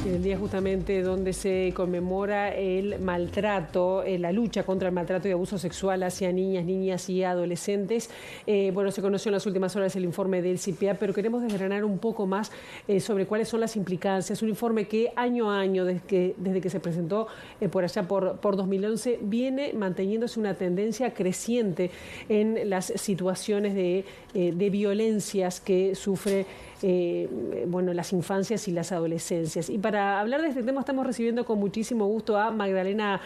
En el día justamente donde se conmemora el maltrato, la lucha contra el maltrato y abuso sexual hacia niñas y adolescentes. Bueno, se conoció en las últimas horas el informe del CIPEA, pero queremos desgranar un poco más sobre cuáles son las implicancias. Un informe que año a año, desde que se presentó por allá por 2011, viene manteniéndose una tendencia creciente en las situaciones de violencias que sufre bueno, las infancias y las adolescencias. Y para hablar de este tema estamos recibiendo con muchísimo gusto a Magdalena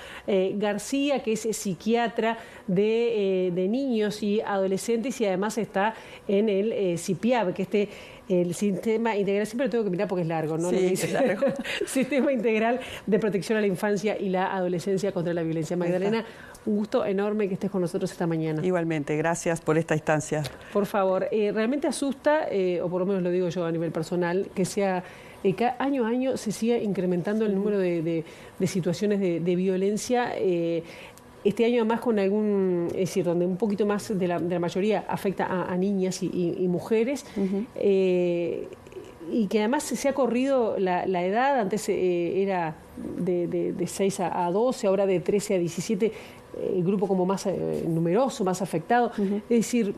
García, que es psiquiatra de niños y adolescentes y además está en el CIPIAB, que el Sistema Integral, siempre lo tengo que mirar porque es largo, ¿no? Sí, es largo. Sistema Integral de Protección a la Infancia y la Adolescencia contra la Violencia. Magdalena, un gusto enorme que estés con nosotros esta mañana. Igualmente, gracias por esta instancia. Por favor, realmente asusta, o por lo menos lo digo yo a nivel personal, que año a año se siga incrementando el número de situaciones de violencia. Este año además con es decir, donde un poquito más de la mayoría afecta a niñas y mujeres, y que además se ha corrido la edad. Antes era de 6 a 12, ahora de 13 a 17, el grupo como más numeroso, más afectado. Es decir,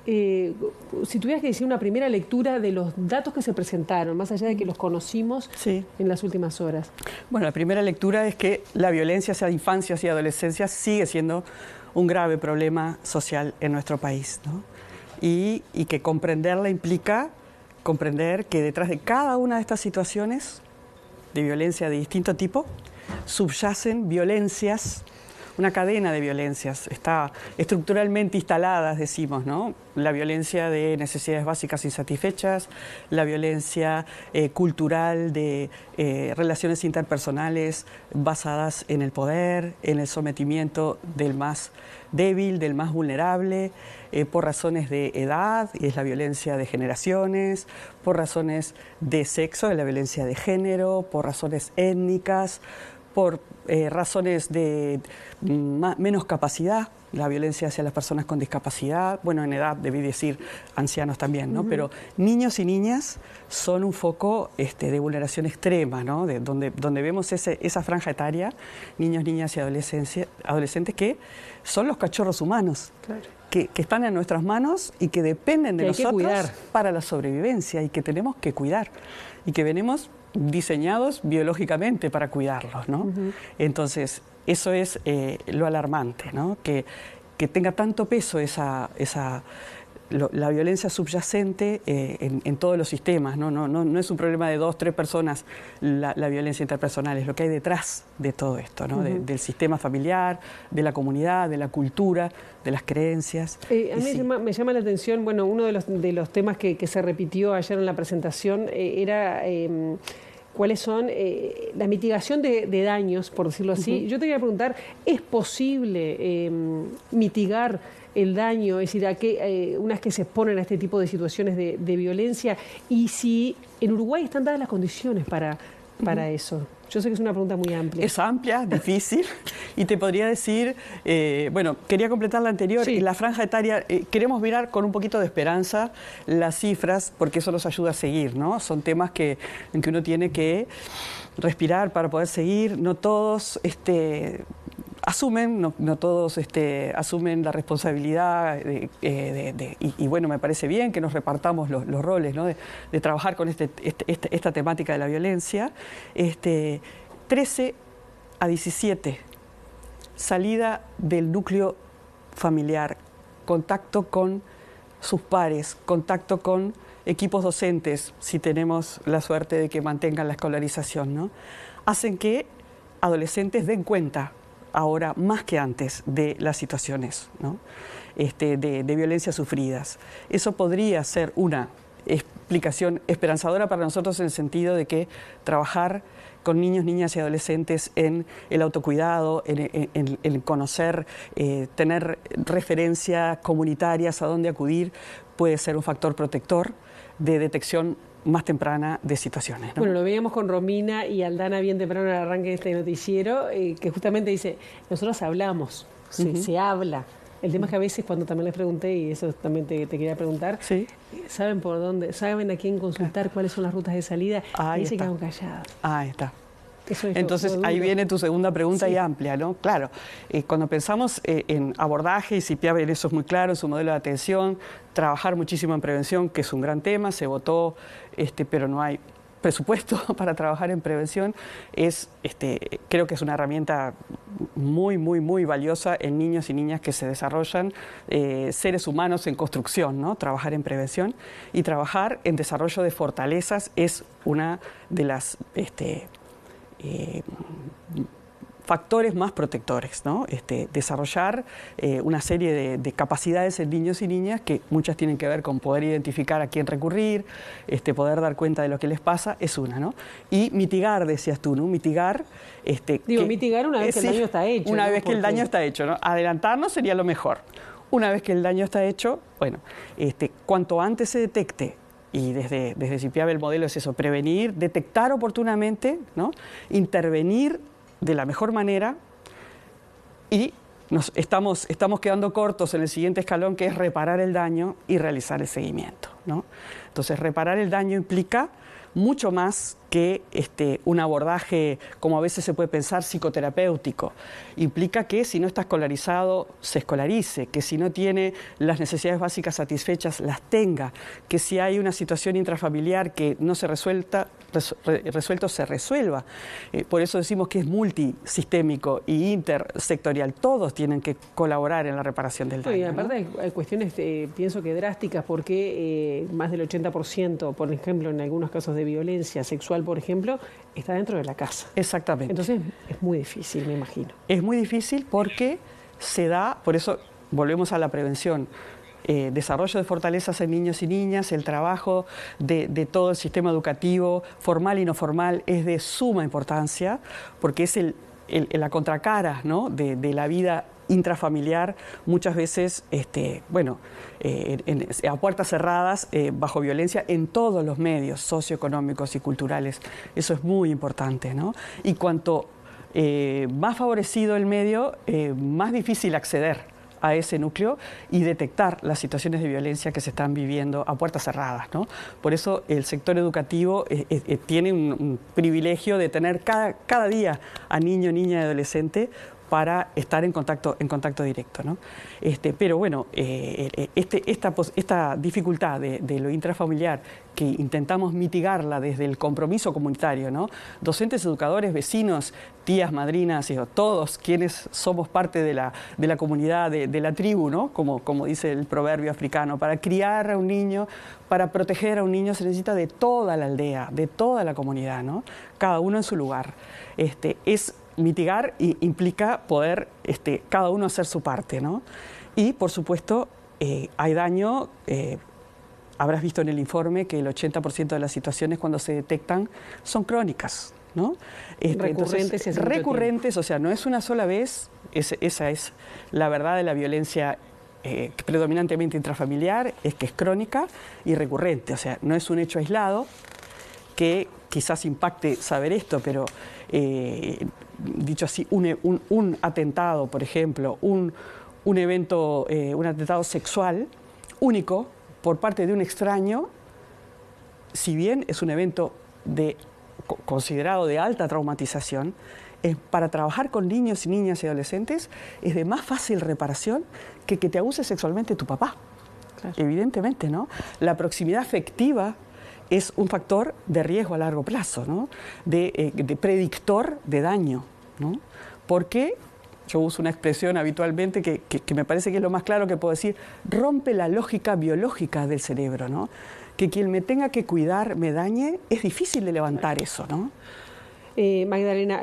si tuvieras que decir una primera lectura de los datos que se presentaron, más allá de que los conocimos en las últimas horas. Bueno, la primera lectura es que la violencia hacia infancias y adolescencias sigue siendo un grave problema social en nuestro país, ¿no? Y que comprenderla implica comprender que detrás de cada una de estas situaciones de violencia de distinto tipo subyacen violencias, una cadena de violencias, está estructuralmente instaladas, decimos, ¿no? La violencia de necesidades básicas insatisfechas, la violencia cultural de relaciones interpersonales basadas en el poder, en el sometimiento del más débil, del más vulnerable, por razones de edad, y es la violencia de generaciones, por razones de sexo, es la violencia de género, por razones étnicas, por razones de menos capacidad, la violencia hacia las personas con discapacidad, bueno, en edad debí decir ancianos también, ¿no? Pero niños y niñas son un foco de vulneración extrema, ¿no? Donde vemos esa franja etaria, niños, niñas y adolescentes que son los cachorros humanos. Claro. Que están en nuestras manos y que dependen de nosotros para la sobrevivencia y que tenemos que cuidar y que venimos diseñados biológicamente para cuidarlos, ¿no? Entonces, eso es lo alarmante, ¿no? Que tenga tanto peso la violencia subyacente en todos los sistemas, ¿no? No es un problema de 2, 3 personas la violencia interpersonal, es lo que hay detrás de todo esto, ¿no? Del sistema familiar, de la comunidad, de la cultura, de las creencias. A mí me llama la atención, bueno, uno de los temas que se repitió ayer en la presentación era cuáles son la mitigación de daños, por decirlo así. Yo te quería preguntar, ¿es posible mitigar el daño, es decir, unas que se exponen a este tipo de situaciones de violencia, y si en Uruguay están dadas las condiciones para eso? Yo sé que es una pregunta muy amplia. Es amplia, difícil, y te podría decir, bueno, quería completar la anterior, la franja etaria, queremos mirar con un poquito de esperanza las cifras, porque eso nos ayuda a seguir, ¿no? Son temas en que uno tiene que respirar para poder seguir. No todos asumen, no todos asumen la responsabilidad y bueno, me parece bien que nos repartamos los roles, ¿no? de trabajar con esta temática de la violencia. 13 a 17, salida del núcleo familiar, contacto con sus pares, contacto con equipos docentes, si tenemos la suerte de que mantengan la escolarización, ¿no? Hacen que adolescentes den cuenta ahora más que antes de las situaciones, ¿no? de violencia sufridas. Eso podría ser una explicación esperanzadora para nosotros en el sentido de que trabajar con niños, niñas y adolescentes en el autocuidado, en conocer, tener referencias comunitarias a dónde acudir, puede ser un factor protector de detección más temprana de situaciones, ¿no? Bueno, lo veíamos con Romina y Aldana bien temprano en el arranque de este noticiero, que justamente dice, nosotros hablamos, se habla. El tema es que a veces cuando también les pregunté, y eso también te quería preguntar, Sí. ¿saben por dónde? ¿Saben a quién consultar? ¿Cuáles son las rutas de salida? Ahí Y se está. quedan callados. Ahí está. Eso es Entonces, lo ahí duro. viene tu segunda pregunta Sí. y amplia, ¿no? Claro, cuando pensamos en abordaje, y CIPIAB en eso es muy claro, en su modelo de atención, trabajar muchísimo en prevención, que es un gran tema, se votó, pero no hay presupuesto para trabajar en prevención, creo que es una herramienta muy, muy, muy valiosa en niños y niñas que se desarrollan, seres humanos en construcción, ¿no? Trabajar en prevención y trabajar en desarrollo de fortalezas es una de las factores más protectores, ¿no? Desarrollar una serie de capacidades en niños y niñas que muchas tienen que ver con poder identificar a quién recurrir, poder dar cuenta de lo que les pasa, es una, ¿no? Y mitigar, decías tú, ¿no? Mitigar... mitigar una vez que el daño está hecho. Una ¿no? vez que el daño está hecho, ¿no? Adelantarnos sería lo mejor. Una vez que el daño está hecho, bueno, cuanto antes se detecte, y desde CIPIAB el modelo es eso, prevenir, detectar oportunamente, ¿no? Intervenir de la mejor manera y estamos quedando cortos en el siguiente escalón, que es reparar el daño y realizar el seguimiento, ¿no? Entonces, reparar el daño implica mucho más que un abordaje, como a veces se puede pensar, psicoterapéutico. Implica que si no está escolarizado, se escolarice, que si no tiene las necesidades básicas satisfechas, las tenga, que si hay una situación intrafamiliar que no se resuelto, se resuelva. Por eso decimos que es multisistémico y intersectorial. Todos tienen que colaborar en la reparación del daño. Y aparte, ¿no? Hay cuestiones, pienso que drásticas, porque más del 80%, por ejemplo, en algunos casos de violencia sexual, por ejemplo, está dentro de la casa. Exactamente. Entonces es muy difícil, me imagino. Es muy difícil porque se da, por eso volvemos a la prevención, desarrollo de fortalezas en niños y niñas, el trabajo de todo el sistema educativo, formal y no formal, es de suma importancia, porque es la contracara, ¿no? de la vida intrafamiliar, muchas veces a puertas cerradas, bajo violencia en todos los medios socioeconómicos y culturales. Eso es muy importante, ¿no? Y cuanto más favorecido el medio, más difícil acceder a ese núcleo y detectar las situaciones de violencia que se están viviendo a puertas cerradas, ¿no? Por eso el sector educativo tiene un privilegio de tener cada día a niño, niña y adolescente para estar en contacto directo, ¿no? Pero bueno, esta dificultad de lo intrafamiliar, que intentamos mitigarla desde el compromiso comunitario, ¿no? Docentes, educadores, vecinos, tías, madrinas, todos quienes somos parte de la comunidad, de la tribu, ¿no? Como dice el proverbio africano, para criar a un niño, para proteger a un niño se necesita de toda la aldea, de toda la comunidad, ¿no? Cada uno en su lugar. Mitigar implica poder cada uno hacer su parte, ¿no? Y, por supuesto, hay daño, habrás visto en el informe que el 80% de las situaciones cuando se detectan son crónicas, ¿no? Recurrentes, o sea, no es una sola vez, esa es la verdad de la violencia predominantemente intrafamiliar, es que es crónica y recurrente, o sea, no es un hecho aislado que quizás impacte saber esto, pero dicho así, un atentado, por ejemplo, un evento, un atentado sexual único por parte de un extraño, si bien es un evento considerado de alta traumatización, para trabajar con niños y niñas y adolescentes es de más fácil reparación que te abuse sexualmente tu papá. Claro. Evidentemente, ¿no? La proximidad afectiva es un factor de riesgo a largo plazo, ¿no? de predictor de daño, ¿no? Porque yo uso una expresión habitualmente que me parece que es lo más claro que puedo decir, rompe la lógica biológica del cerebro, ¿no? Que quien me tenga que cuidar me dañe, es difícil de levantar eso, ¿no? Magdalena,